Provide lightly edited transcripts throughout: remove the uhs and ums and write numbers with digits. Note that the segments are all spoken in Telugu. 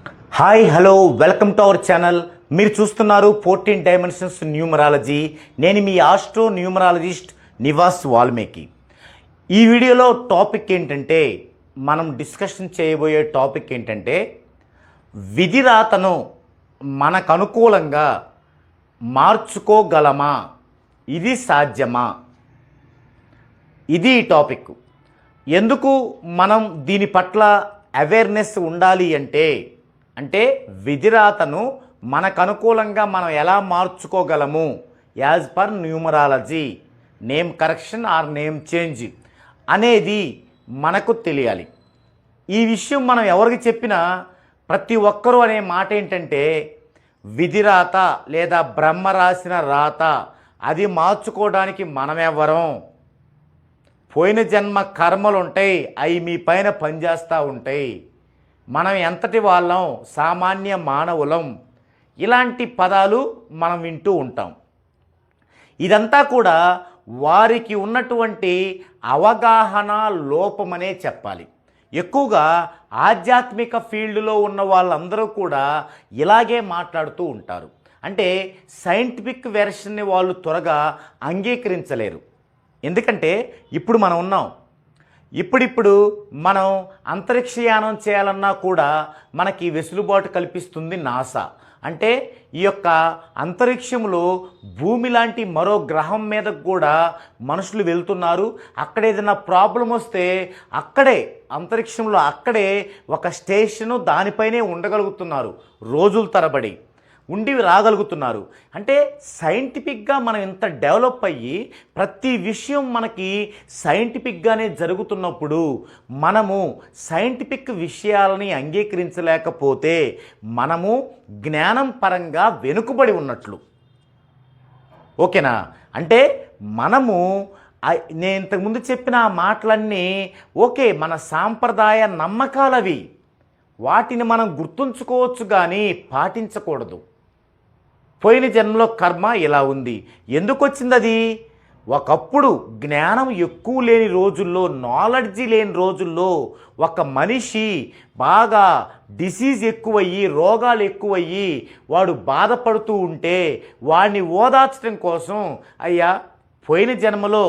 Hi hello welcome to our channel. మీరు చూస్తున్నారు 14 డైమెన్షన్స్ న్యూమరాలజీ. నేను మీ ఆస్ట్రో న్యూమరాలజిస్ట్ నివాస్ వాల్మీకి. ఈ వీడియోలో టాపిక్ ఏంటంటే, మనం డిస్కషన్ చేయబోయే టాపిక్ ఏంటంటే, విధిరాతను మనకు అనుకూలంగా మార్చుకోగలమా, ఇది సాధ్యమా? ఇది ఈ టాపిక్. ఎందుకు మనం దీని పట్ల అవేర్నెస్ ఉండాలి అంటే విధిరాతను మనకు అనుకూలంగా మనం ఎలా మార్చుకోగలము as per numerology, name correction or name change అనేది మనకు తెలియాలి. ఈ విషయం మనం ఎవరికి చెప్పినా ప్రతి ఒక్కరూ అనే మాట ఏంటంటే, విధిరాత లేదా బ్రహ్మ రాసిన రాత అది మార్చుకోవడానికి మనమెవరం? పోయిన జన్మ కర్మలు ఉంటాయి, అవి మీ పైన పనిచేస్తూ ఉంటాయి. మనం ఎంతటి వాళ్ళం, సామాన్య మానవులం, ఇలాంటి పదాలు మనం వింటూ ఉంటాం. ఇదంతా కూడా వారికి ఉన్నటువంటి అవగాహన లోపమనే చెప్పాలి. ఎక్కువగా ఆధ్యాత్మిక ఫీల్డ్లో ఉన్న వాళ్ళందరూ కూడా ఇలాగే మాట్లాడుతూ ఉంటారు. అంటే సైంటిఫిక్ వెర్షన్ని వాళ్ళు త్వరగా అంగీకరించలేరు. ఎందుకంటే ఇప్పుడు మనం ఉన్నాం, ఇప్పుడిప్పుడు మనం అంతరిక్షయానం చేయాలన్నా కూడా మనకి వెసులుబాటు కల్పిస్తుంది నాసా. అంటే ఈ యొక్క అంతరిక్షంలో భూమి లాంటి మరో గ్రహం మీదకు కూడా మనుషులు వెళ్తున్నారు. అక్కడ ఏదైనా ప్రాబ్లం వస్తే అక్కడే అంతరిక్షంలో అక్కడే ఒక స్టేషను దానిపైనే ఉండగలుగుతున్నారు, రోజుల తరబడి ఉండి రాగలుగుతున్నారు. అంటే సైంటిఫిక్గా మనం ఇంత డెవలప్ అయ్యి ప్రతి విషయం మనకి సైంటిఫిక్గానే జరుగుతున్నప్పుడు మనము సైంటిఫిక్ విషయాలని అంగీకరించలేకపోతే మనము జ్ఞానం పరంగా వెనుకబడి ఉన్నట్లు. ఓకేనా? అంటే మనము నేను ఇంతకుముందు చెప్పిన మాటలన్నీ ఓకే, మన సాంప్రదాయ నమ్మకాలవి, వాటిని మనం గుర్తుంచుకోవచ్చు కానీ పాటించకూడదు. పోయిన జన్మలో కర్మ ఇలా ఉంది, ఎందుకు వచ్చింది అది? ఒకప్పుడు జ్ఞానం ఎక్కువ లేని రోజుల్లో, నాలెడ్జి లేని రోజుల్లో ఒక మనిషి బాగా డిసీజ్ ఎక్కువయ్యి, రోగాలు ఎక్కువయ్యి వాడు బాధపడుతూ ఉంటే వాడిని ఓదార్చడం కోసం, అయ్యా పోయిన జన్మలో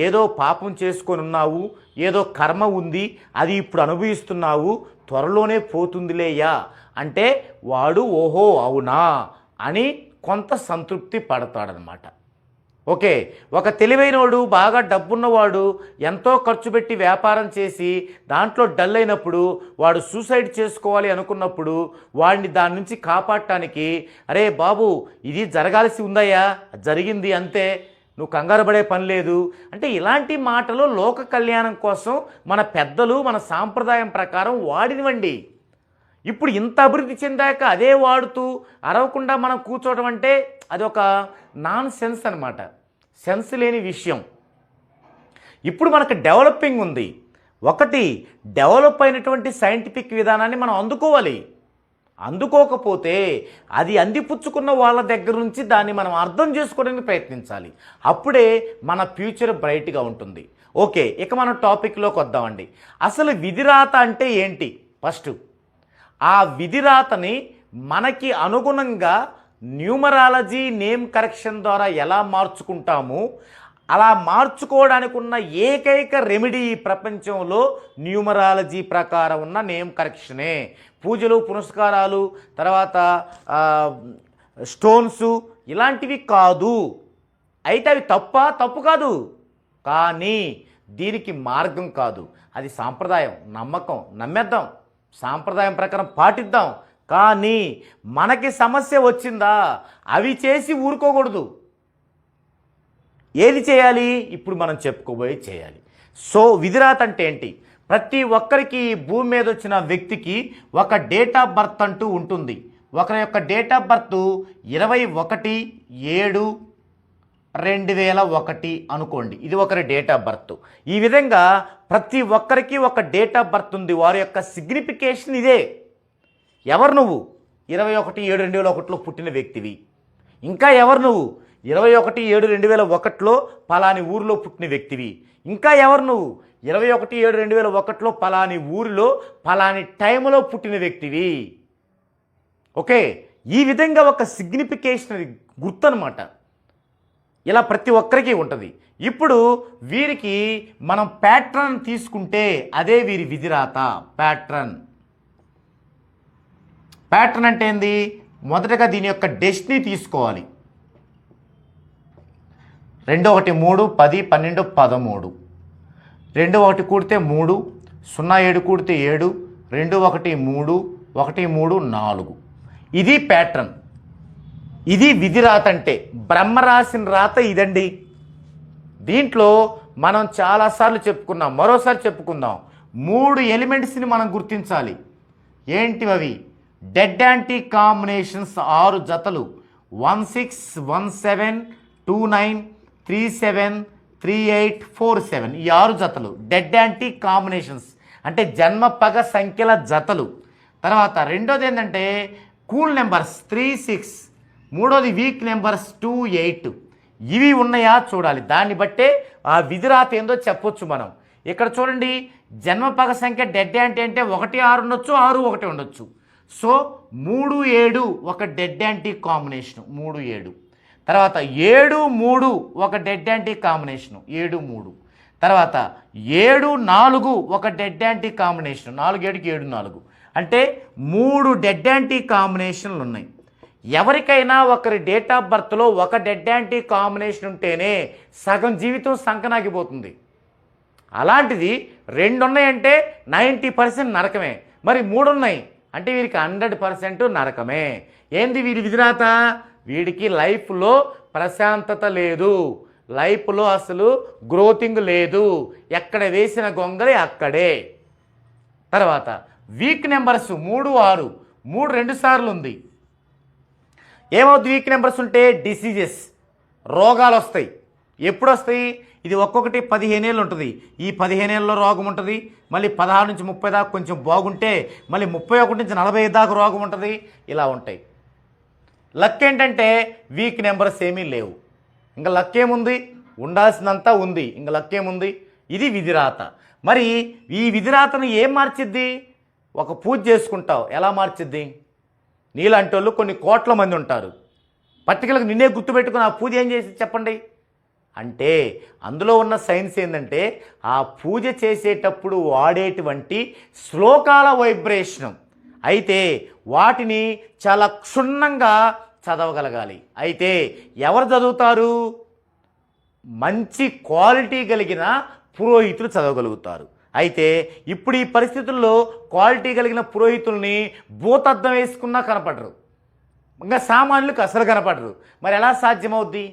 ఏదో పాపం చేసుకొని ఉన్నావు, ఏదో కర్మ ఉంది, అది ఇప్పుడు అనుభవిస్తున్నావు, త్వరలోనే పోతుందిలేయ్యా అంటే వాడు ఓహో అవునా అని కొంత సంతృప్తి పడతాడనమాట. ఓకే, ఒక తెలివైనవాడు, బాగా డబ్బున్నవాడు ఎంతో ఖర్చు పెట్టి వ్యాపారం చేసి దాంట్లో డల్ అయినప్పుడు వాడు సూసైడ్ చేసుకోవాలి అనుకున్నప్పుడు వాడిని దాని నుంచి కాపాడటానికి, అరే బాబు ఇది జరగాల్సి ఉందయ్యా, జరిగింది అంతే, నువ్వు కంగారు పడే పని లేదు అంటే ఇలాంటి మాటలు లోక కళ్యాణం కోసం మన పెద్దలు మన సాంప్రదాయం ప్రకారం వాడినివ్వండి. ఇప్పుడు ఇంత అభివృద్ధి చెందాక అదే వాడుతూ అరవకుండా మనం కూర్చోవడం అంటే అది ఒక నాన్ సెన్స్ అనమాట, సెన్స్ లేని విషయం. ఇప్పుడు మనకు డెవలపింగ్ ఉంది. ఒకటి, డెవలప్ అయినటువంటి సైంటిఫిక్ విధానాన్ని మనం అందుకోవాలి. అందుకోకపోతే అది అందిపుచ్చుకున్న వాళ్ళ దగ్గర నుంచి దాన్ని మనం అర్థం చేసుకోవడానికి ప్రయత్నించాలి. అప్పుడే మన ఫ్యూచర్ బ్రైట్గా ఉంటుంది. ఓకే, ఇక మనం టాపిక్లోకి వద్దామండి. అసలు విధిరాత అంటే ఏంటి? ఫస్ట్ ఆ విధిరాతని మనకి అనుగుణంగా న్యూమరాలజీ నేమ్ కరెక్షన్ ద్వారా ఎలా మార్చుకుంటాము, అలా మార్చుకోవడానికి ఉన్న ఏకైక రెమెడీ ఈ ప్రపంచంలో న్యూమరాలజీ ప్రకారం ఉన్న నేమ్ కరెక్షనే. పూజలు పునస్కారాలు, తర్వాత స్టోన్స్ ఇలాంటివి కాదు. అయితే అవి తప్పు కాదు, కానీ దీనికి మార్గం కాదు. అది సాంప్రదాయం, నమ్మకం, నమ్మేద్దాం, సాంప్రదాయం ప్రకారం పాటిద్దాం. కానీ మనకి సమస్య వచ్చిందా అవి చేసి ఊరుకోకూడదు. ఏది చేయాలి? ఇప్పుడు మనం చెప్పుకోబోయే చేయాలి. సో విధిరాత అంటే ఏంటి? ప్రతి ఒక్కరికి భూమి మీద వచ్చిన వ్యక్తికి ఒక డేట్ ఆఫ్ బర్త్ అంటూ ఉంటుంది. ఒకరి యొక్క డేట్ ఆఫ్ బర్త్ 21/7/2001 అనుకోండి, ఇది ఒకరి డేట్ ఆఫ్ బర్త్. ఈ విధంగా ప్రతి ఒక్కరికి ఒక డేట్ ఆఫ్ బర్త్ ఉంది. వారి యొక్క సిగ్నిఫికేషన్ ఇదే. ఎవరు నువ్వు? 21/7/2001లో పుట్టిన వ్యక్తివి. ఇంకా ఎవరు నువ్వు? 21/7/2001లో పలాని ఊరిలో పుట్టిన వ్యక్తివి. ఇంకా ఎవరు నువ్వు? 21/7/2001లో పలాని ఊరిలో పలాని టైంలో పుట్టిన వ్యక్తివి. ఓకే, ఈ విధంగా ఒక సిగ్నిఫికేషన్ గుర్తు అనమాట. ఇలా ప్రతి ఒక్కరికి ఉంటుంది. ఇప్పుడు వీరికి మనం ప్యాట్రన్ తీసుకుంటే అదే వీరి విధిరాత. ప్యాట్రన్ అంటే ఏంది? మొదటగా దీని యొక్క డెస్టినీ తీసుకోవాలి. 2 1 3 10 12 13, 2 1 కూడితే 3, 0 7 కూడితే 7, 2 1 3, 1 3 4. ఇది ప్యాట్రన్. ఇది విధిరాత. అంటే బ్రహ్మ రాసిన రాత ఇదండి. దీంట్లో మనం చాలాసార్లు చెప్పుకున్నాం, మరోసారి చెప్పుకుందాం. 3 ఎలిమెంట్స్ని మనం గుర్తించాలి. ఏంటివి అవి? డెడ్ యాంటీ కాంబినేషన్స్ 6 జతలు, 16 17 29 37 38 47, ఈ 6 జతలు డెడ్ యాంటీ కాంబినేషన్స్ అంటే జన్మ పగ సంఖ్యల జతలు. తర్వాత రెండోది ఏంటంటే కూల్ నెంబర్స్ 3 6, మూడోది వీక్ నెంబర్స్ 2 8. ఇవి ఉన్నాయా చూడాలి. దాన్ని బట్టే ఆ విధిరాత ఏందో చెప్పొచ్చు మనం. ఇక్కడ చూడండి, జన్మ పగ సంఖ్య డెడ్ యాంటీ అంటే 1 6 ఉండొచ్చు, 6 1 ఉండొచ్చు. సో 3 7 ఒక డెడ్ యాంటీ కాంబినేషను, 3 7. తర్వాత 7 3 ఒక డెడ్ యాంటీ కాంబినేషను, 7 3. తర్వాత 7 4 ఒక డెడ్ యాంటీ కాంబినేషన్, 4 7కి 7 4. అంటే 3 డెడ్ యాంటీ కాంబినేషన్లు ఉన్నాయి. ఎవరికైనా ఒకరి డేట్ ఆఫ్ బర్త్లో ఒక డెడ్ యాంటీ కాంబినేషన్ ఉంటేనే సగం జీవితం సంకనాగిపోతుంది. అలాంటిది 2 ఉన్నాయంటే 90% నరకమే. మరి 3 ఉన్నాయి అంటే వీరికి 100% నరకమే. ఏంది వీరి విధిరాత? వీడికి లైఫ్లో ప్రశాంతత లేదు, లైఫ్లో అసలు గ్రోతింగ్ లేదు, ఎక్కడ వేసిన గొంగలి అక్కడే. తర్వాత వీక్ నెంబర్స్ 3 6, 3 2 సార్లు ఉంది. ఏమవుతుంది వీక్ నెంబర్స్ ఉంటే? డిసీజెస్, రోగాలు వస్తాయి. ఎప్పుడు వస్తాయి? ఇది ఒక్కొక్కటి 15 ఏళ్ళు ఉంటుంది. ఈ 15 ఏళ్ళలో రోగం ఉంటుంది. మళ్ళీ 16 నుంచి 30 దాకా కొంచెం బాగుంటే మళ్ళీ 31 నుంచి 45 దాకా రోగం ఉంటుంది. ఇలా ఉంటాయి. లక్ ఏంటంటే వీక్ నెంబర్స్ ఏమీ లేవు. ఇంకా లక్ ఏముంది? ఉండాల్సినంతా ఉంది, ఇంకా లక్ ఏముంది? ఇది విధిరాత. మరి ఈ విధిరాతను ఏం మార్చిద్ది? ఒక పూజ చేసుకుంటావు, ఎలా మార్చిద్ది? నీలాంటి వాళ్ళు కొన్ని కోట్ల మంది ఉంటారు. పర్టికులర్గా నిన్నే గుర్తుపెట్టుకుని ఆ పూజ ఏం చేసి చెప్పండి అంటే, అందులో ఉన్న సైన్స్ ఏంటంటే ఆ పూజ చేసేటప్పుడు వాడేటువంటి శ్లోకాల వైబ్రేషన్. అయితే వాటిని చాలా క్షుణ్ణంగా చదవగలగాలి. అయితే ఎవరు చదువుతారు? మంచి క్వాలిటీ కలిగిన పురోహితులు చదవగలుగుతారు. అయితే ఇప్పుడు ఈ పరిస్థితుల్లో క్వాలిటీ కలిగిన పురోహితుల్ని భూతద్దం వేసుకున్నా కనపడరు, ఇంకా సామాన్యులకు అసలు కనపడరు. మరి ఎలా సాధ్యమవుద్ది?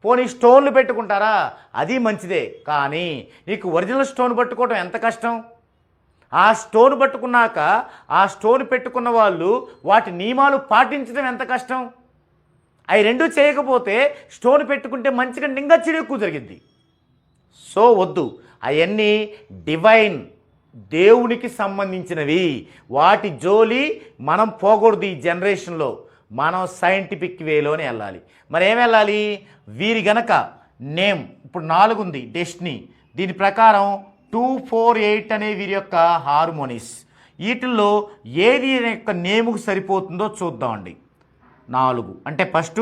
పోనీ స్టోన్లు పెట్టుకుంటారా? అది మంచిదే, కానీ నీకు ఒరిజినల్ స్టోన్ పట్టుకోవడం ఎంత కష్టం. ఆ స్టోన్ పట్టుకున్నాక ఆ స్టోన్ పెట్టుకున్న వాళ్ళు వాటి నియమాలు పాటించడం ఎంత కష్టం. అవి రెండూ చేయకపోతే స్టోన్ పెట్టుకుంటే మంచిగా ఇంకా చెడు ఎక్కువ జరిగింది. సో వద్దు, అవన్నీ డివైన్, దేవునికి సంబంధించినవి. వాటి జోలి మనం పోకూడదు. ఈ జనరేషన్లో మనం సైంటిఫిక్ వేలోనే వెళ్ళాలి. మరి ఏం వెళ్ళాలి? వీరి గనక నేమ్ ఇప్పుడు 4 ఉంది డెస్టినీ. దీని ప్రకారం 2 4 8 అనే వీరి యొక్క హార్మోనీస్. వీటిల్లో ఏది యొక్క నేముకు సరిపోతుందో చూద్దామండి. 4 అంటే ఫస్ట్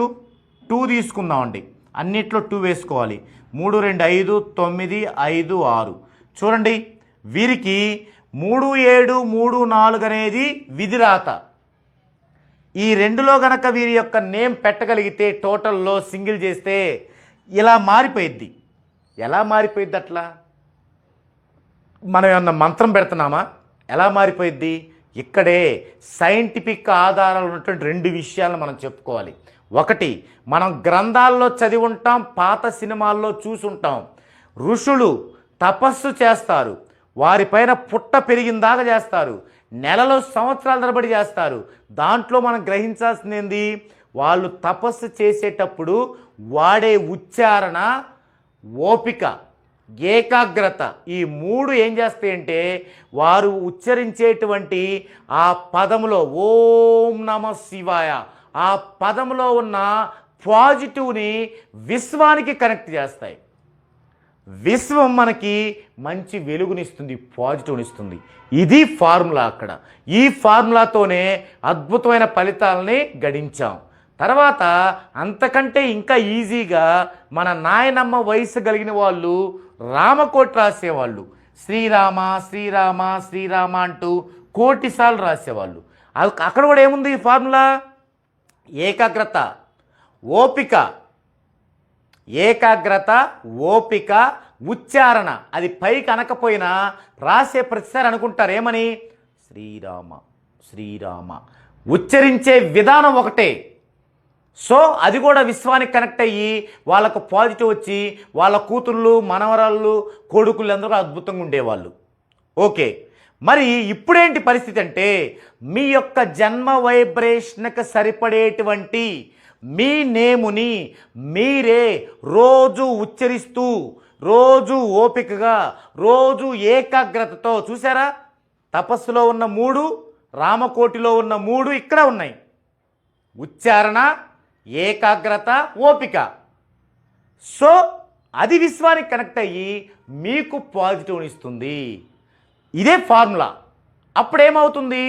2 తీసుకుందామండి. అన్నిట్లో 2 వేసుకోవాలి. 3 2 5 9 5 6. చూడండి, వీరికి 3 7 3 4 అనేది విధిరాత. ఈ 2లో గనక వీరి యొక్క నేమ్ పెట్టగలిగితే టోటల్లో సింగిల్ చేస్తే ఇలా మారిపోయిద్ది. ఎలా మారిపోయిద్ది అట్లా? మనం ఏమన్నా మంత్రం పెడుతున్నామా? ఎలా మారిపోయిద్ది? ఇక్కడే సైంటిఫిక్ ఆధారాలు ఉన్నటువంటి 2 విషయాలను మనం చెప్పుకోవాలి. ఒకటి, మనం గ్రంథాల్లో చదివి ఉంటాం, పాత సినిమాల్లో చూసుంటాం. ఋషులు తపస్సు చేస్తారు, వారిపైన పుట్ట పెరిగిందాకా చేస్తారు, నెలలో సంవత్సరాల తరబడి చేస్తారు. దాంట్లో మనం గ్రహించాల్సింది ఏంది? వాళ్ళు తపస్సు చేసేటప్పుడు వాడే ఉచ్చారణ, ఓపిక, ఏకాగ్రత, ఈ 3 ఏం చేస్తాయంటే వారు ఉచ్చరించేటువంటి ఆ పదములో ఓం నమ శివాయ, ఆ పదములో ఉన్న పాజిటివ్ని విశ్వానికి కనెక్ట్ చేస్తాయి. విశ్వం మనకి మంచి వెలుగునిస్తుంది, పాజిటివ్నిస్తుంది. ఇది ఫార్ములా. అక్కడ ఈ ఫార్ములాతోనే అద్భుతమైన ఫలితాలని గడించాం. తర్వాత అంతకంటే ఇంకా ఈజీగా మన నాయనమ్మ వయసు కలిగిన వాళ్ళు రామకోటి రాసేవాళ్ళు. శ్రీరామ శ్రీరామ శ్రీరామ అంటూ కోటిసార్లు రాసేవాళ్ళు. అక్కడ కూడా ఏముంది ఫార్ములా? ఏకాగ్రత, ఓపిక, ఏకాగ్రత, ఓపిక, ఉచ్చారణ. అది పైకి అనకపోయినా రాసే ప్రతిసారి అనుకుంటారు ఏమని? శ్రీరామ శ్రీరామ. ఉచ్చరించే విధానం ఒకటే. సో అది కూడా విశ్వానికి కనెక్ట్ అయ్యి వాళ్ళకు పాజిటివ్ వచ్చి వాళ్ళ కూతుళ్ళు, మనవరాళ్ళు, కొడుకులు అందరూ అద్భుతంగా ఉండేవాళ్ళు. ఓకే, మరి ఇప్పుడేంటి పరిస్థితి అంటే మీ యొక్క జన్మ వైబ్రేషన్కి సరిపడేటువంటి మీ నేముని మీరే రోజు ఉచ్చరిస్తూ, రోజు ఓపికగా, రోజు ఏకాగ్రతతో, చూసారా తపస్సులో ఉన్న 3, రామకోటిలో ఉన్న 3 ఇక్కడ ఉన్నాయి. ఉచ్చారణ, ఏకాగ్రత, ఓపిక. సో అది విశ్వానికి కనెక్ట్ అయ్యి మీకు పాజిటివ్నిస్తుంది. ఇదే ఫార్ములా. అప్పుడేమవుతుంది?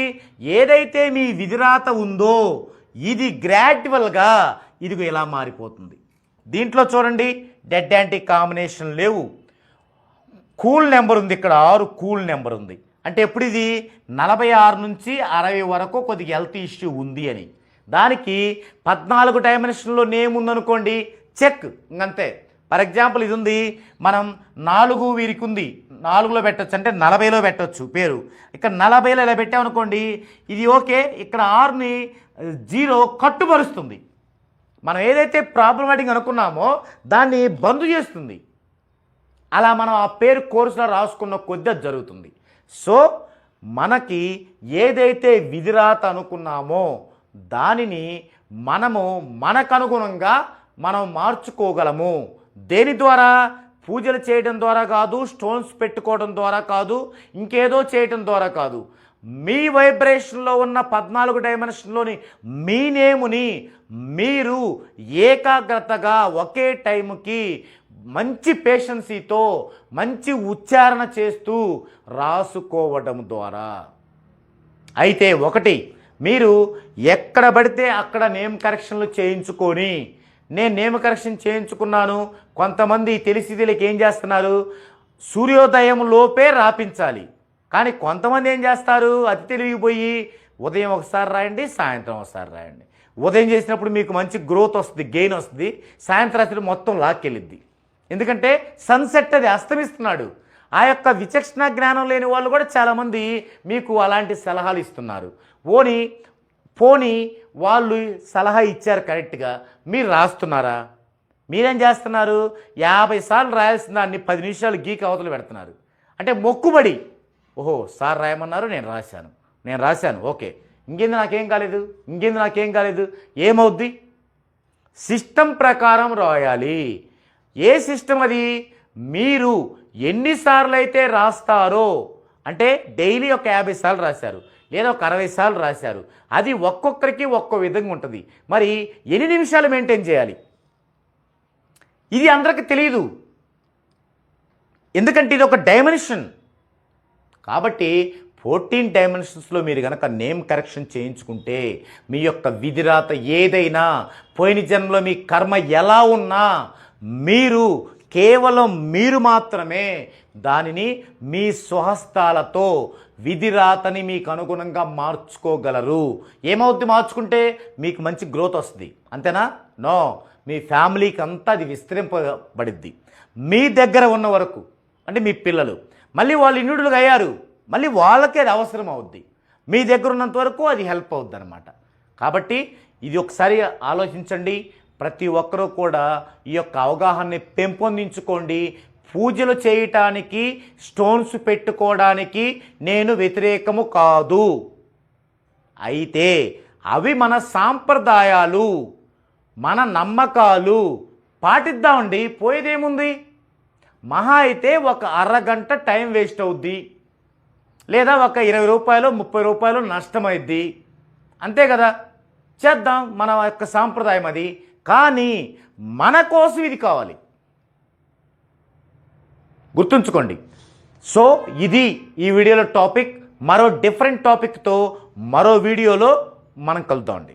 ఏదైతే మీ విధిరాత ఉందో ఇది గ్రాడ్యువల్గా ఇదిగో ఇలా మారిపోతుంది. దీంట్లో చూడండి, డెడ్ యాంటీ కాంబినేషన్ లేవు. కూల్ నెంబర్ ఉంది, ఇక్కడ 6 కూల్ నెంబర్ ఉంది. అంటే ఎప్పుడు ఇది 46 నుంచి 60 వరకు కొద్దిగా హెల్త్ ఇష్యూ ఉంది అని. దానికి 14 డైమెన్షన్లో నేమ్ ఉందనుకోండి, చెక్, ఇంకంతే. ఫర్ ఎగ్జాంపుల్ ఇది ఉంది, మనం 4 వీరికి ఉంది, 4లో పెట్టచ్చు, అంటే 40లో పెట్టచ్చు పేరు. ఇక్కడ 40లో ఇలా పెట్టామనుకోండి, ఇది ఓకే. ఇక్కడ 6ని 0 కట్టుబరుస్తుంది. మనం ఏదైతే ప్రాబ్లమాటిక్ అనుకున్నామో దాన్ని బంద్ చేస్తుంది. అలా మనం ఆ పేరు కోర్సులో రాసుకున్న కొద్ది అది జరుగుతుంది. సో మనకి ఏదైతే విధిరాత అనుకున్నామో దానిని మనము మనకనుగుణంగా మనం మార్చుకోగలము. దేని ద్వారా? పూజలు చేయడం ద్వారా కాదు, స్టోన్స్ పెట్టుకోవడం ద్వారా కాదు, ఇంకేదో చేయడం ద్వారా కాదు. మీ వైబ్రేషన్లో ఉన్న 14 డైమెన్షన్లోని మీ నేముని మీరు ఏకాగ్రతగా ఒకే టైంకి మంచి పేషెన్సీతో మంచి ఉచ్చారణ చేస్తూ రాసుకోవడం ద్వారా. అయితే ఒకటి, మీరు ఎక్కడ పడితే అక్కడ నేమ్ కరెక్షన్లు చేయించుకొని, నేను నేమ్ కరెక్షన్ చేయించుకున్నాను, కొంతమంది తెలియక ఏం చేస్తున్నారు, సూర్యోదయం లోపే రాపించాలి. కానీ కొంతమంది ఏం చేస్తారు, అతి తెలివిపోయి ఉదయం ఒకసారి రాయండి, సాయంత్రం ఒకసారి రాయండి. ఉదయం చేసినప్పుడు మీకు మంచి గ్రోత్ వస్తుంది, గెయిన్ వస్తుంది, సాయంత్రం రాత్రి మొత్తం లాక్కెళ్ళిద్ది. ఎందుకంటే సన్సెట్ అది అస్తమిస్తున్నాడు. ఆ యొక్క విచక్షణ జ్ఞానం లేని వాళ్ళు కూడా చాలామంది మీకు అలాంటి సలహాలు ఇస్తున్నారు. పోనీ వాళ్ళు సలహా ఇచ్చారు కరెక్ట్గా, మీరు రాస్తున్నారా? మీరేం చేస్తున్నారు? 50 సార్లు రాయాల్సిన దాన్ని 10 నిమిషాలు గీక్ అవతలు పెడుతున్నారు. అంటే మొక్కుబడి, ఓహో సార్ రాయమన్నారు, నేను రాశాను, ఓకే, ఇంకేంది నాకేం కాలేదు, ఏమవుద్ది? సిస్టమ్ ప్రకారం రాయాలి. ఏ సిస్టమ్ అది? మీరు ఎన్నిసార్లు అయితే రాస్తారో, అంటే డైలీ ఒక 50 సార్లు రాశారు, లేదా ఒక 60 సార్లు రాశారు, అది ఒక్కొక్కరికి ఒక్కో విధంగా ఉంటుంది. మరి ఎన్ని నిమిషాలు మెయింటైన్ చేయాలి? ఇది అందరికీ తెలియదు, ఎందుకంటే ఇది ఒక డైమెన్షన్. కాబట్టి 14 డైమెన్షన్స్లో మీరు కనుక నేమ్ కరెక్షన్ చేయించుకుంటే మీ యొక్క విధిరాత ఏదైనా, పోయిన జన్మలో మీ కర్మ ఎలా ఉన్నా కేవలం మీరు మాత్రమే దానిని మీ స్వహస్తాలతో విధిరాతని మీకు అనుగుణంగా మార్చుకోగలరు. ఏమవుద్ది మార్చుకుంటే? మీకు మంచి గ్రోత్ వస్తుంది, అంతేనా? నో, మీ ఫ్యామిలీకి అంతా అది విస్తరింపబడిద్ది. మీ దగ్గర ఉన్న వరకు, అంటే మీ పిల్లలు మళ్ళీ వాళ్ళు ఇండివిడ్యువల్గా అయ్యారు, మళ్ళీ వాళ్ళకే అది అవసరం అవుద్ది. మీ దగ్గర ఉన్నంత వరకు అది హెల్ప్ అవుద్ది అనమాట. కాబట్టి ఇది ఒకసారి ఆలోచించండి. ప్రతి ఒక్కరూ కూడా ఈ యొక్క అవగాహనని పెంపొందించుకోండి. పూజలు చేయటానికి, స్టోన్స్ పెట్టుకోవడానికి నేను వ్యతిరేకము కాదు. అయితే అవి మన సాంప్రదాయాలు, మన నమ్మకాలు, పాటిద్దామండి, పోయేదేముంది? మహా అయితే ఒక అరగంట టైం వేస్ట్ అవుద్ది, లేదా ఒక 20 రూపాయలు 30 రూపాయలు నష్టమైద్ది, అంతే కదా. చేద్దాం, మన యొక్క సాంప్రదాయం అది. కానీ మన కోసం ఇది కావాలి. గుర్తుంచుకోండి. సో ఇది ఈ వీడియోలో టాపిక్. మరో డిఫరెంట్ టాపిక్తో మరో వీడియోలో మనం కలుద్దామండి.